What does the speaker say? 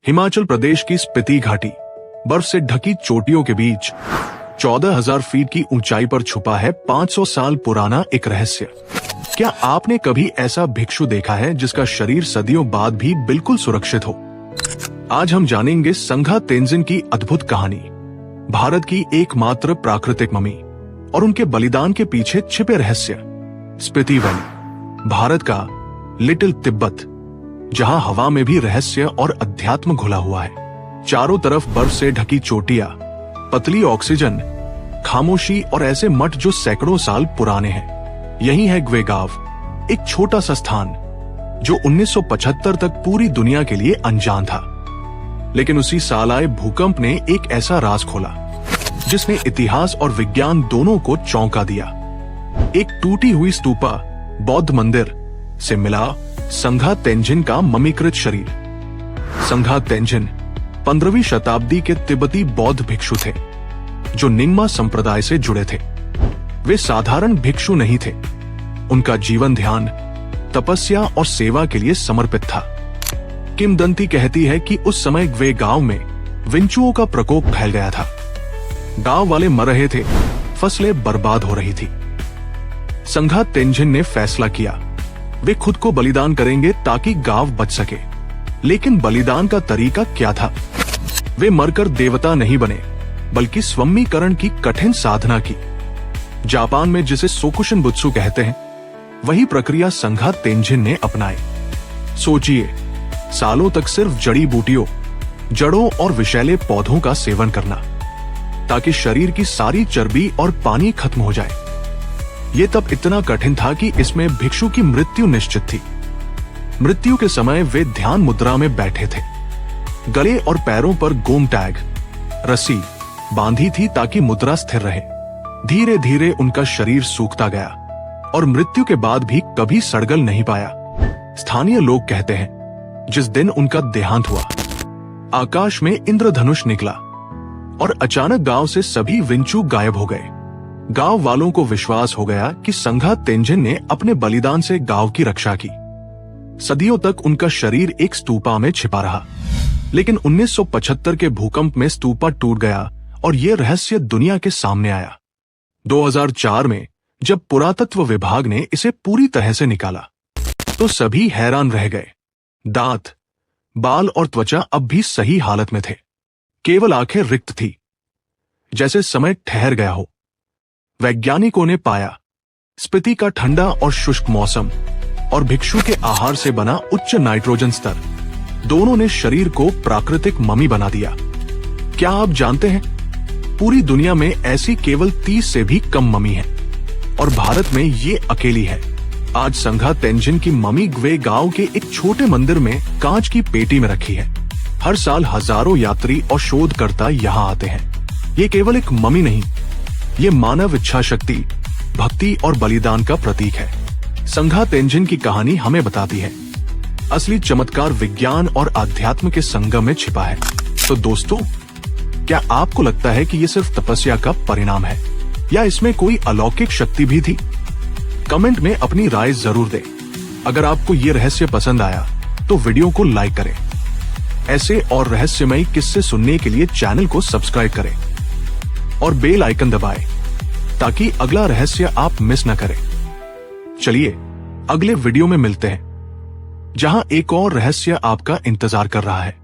हिमाचल प्रदेश की स्पीति घाटी बर्फ से ढकी चोटियों के बीच 14,000 फीट की ऊंचाई पर छुपा है 500 साल पुराना एक रहस्य। क्या आपने कभी ऐसा भिक्षु देखा है जिसका शरीर सदियों बाद भी बिल्कुल सुरक्षित हो? आज हम जानेंगे संघा तेंजिन की अद्भुत कहानी, भारत की एकमात्र प्राकृतिक मम्मी और उनके बलिदान के पीछे छिपे रहस्य। स्पीति वैली, भारत का लिटिल तिब्बत, जहां हवा में भी रहस्य और अध्यात्म घुला हुआ है। चारों तरफ बर्फ से ढकी चोटियां, पतली ऑक्सीजन, खामोशी और ऐसे मठ जो सैकड़ों साल पुराने हैं। यही है ग्वेगाव, एक छोटा सा स्थान जो 1975 तक पूरी दुनिया के लिए अनजान था। लेकिन उसी साल आए भूकंप ने एक ऐसा राज खोला जिसने इतिहास और विज्ञान दोनों को चौंका दिया। एक टूटी हुई स्तूपा बौद्ध मंदिर से मिला संघा तेंजिन का ममीकृत शरीर। संघा तेंजिन 15वीं शताब्दी के तिब्बती बौद्ध भिक्षु थे जो निंगमा संप्रदाय से जुड़े थे। वे साधारण भिक्षु नहीं थे, उनका जीवन ध्यान, तपस्या और सेवा के लिए समर्पित था। किंवदंती कहती है कि उस समय वे गांव में विंचुओं का प्रकोप फैल गया था। गांव वाले मर रहे थे, फसलें बर्बाद हो रही थी। संघा तेंजिन ने फैसला किया वे खुद को बलिदान करेंगे ताकि गांव बच सके। लेकिन बलिदान का तरीका क्या था? वे मरकर देवता नहीं बने, बल्कि स्वमीकरण की कठिन साधना की। जापान में जिसे सोकुशिन बुत्सु कहते हैं, वही प्रक्रिया संघा तेंजिन ने अपनाई। सोचिए, सालों तक सिर्फ जड़ी बूटियों, जड़ों और विषैले पौधों का सेवन करना ताकि शरीर की सारी चर्बी और पानी खत्म हो जाए। ये तब इतना कठिन था कि इसमें भिक्षु की मृत्यु निश्चित थी। मृत्यु के समय वे ध्यान मुद्रा में बैठे थे। गले और पैरों पर गोम टैग, रस्सी बांधी थी ताकि मुद्रा स्थिर रहे। धीरे धीरे उनका शरीर सूखता गया और मृत्यु के बाद भी कभी सड़गल नहीं पाया। स्थानीय लोग कहते हैं जिस दिन उनका देहांत हुआ, आकाश में इंद्रधनुष निकला और अचानक गांव से सभी विंचू गायब हो गए। गांव वालों को विश्वास हो गया कि संघा तेंजिन ने अपने बलिदान से गांव की रक्षा की। सदियों तक उनका शरीर एक स्तूपा में छिपा रहा। लेकिन 1975 के भूकंप में स्तूपा टूट गया और यह रहस्य दुनिया के सामने आया। 2004 में जब पुरातत्व विभाग ने इसे पूरी तरह से निकाला तो सभी हैरान रह गए। दांत, बाल और त्वचा अब भी सही हालत में थे, केवल आंखें रिक्त थी, जैसे समय ठहर गया हो। वैज्ञानिकों ने पाया स्पीति का ठंडा और शुष्क मौसम और भिक्षु के आहार से बना उच्च नाइट्रोजन स्तर दोनों ने शरीर को प्राकृतिक मम्मी बना दिया। क्या आप जानते हैं, पूरी दुनिया में ऐसी केवल 30 से भी कम मम्मी है और भारत में ये अकेली है। आज संघा तेंजिन की मम्मी ग्वेगाव के एक छोटे मंदिर में कांच की पेटी में रखी है। हर साल हजारों यात्री और शोधकर्ता यहाँ आते हैं। ये केवल एक मम्मी नहीं, ये मानव इच्छा शक्ति, भक्ति और बलिदान का प्रतीक है। संघा तेंजिन की कहानी हमें बताती है असली चमत्कार विज्ञान और आध्यात्म के संगम में छिपा है। तो दोस्तों, क्या आपको लगता है कि ये सिर्फ तपस्या का परिणाम है या इसमें कोई अलौकिक शक्ति भी थी? कमेंट में अपनी राय जरूर दें। अगर आपको ये रहस्य पसंद आया तो वीडियो को लाइक करें। ऐसे और रहस्यमयी किस्से सुनने के लिए चैनल को सब्सक्राइब करें और बेल आइकन दबाएं ताकि अगला रहस्य आप मिस न करें। चलिए अगले वीडियो में मिलते हैं, जहां एक और रहस्य आपका इंतजार कर रहा है।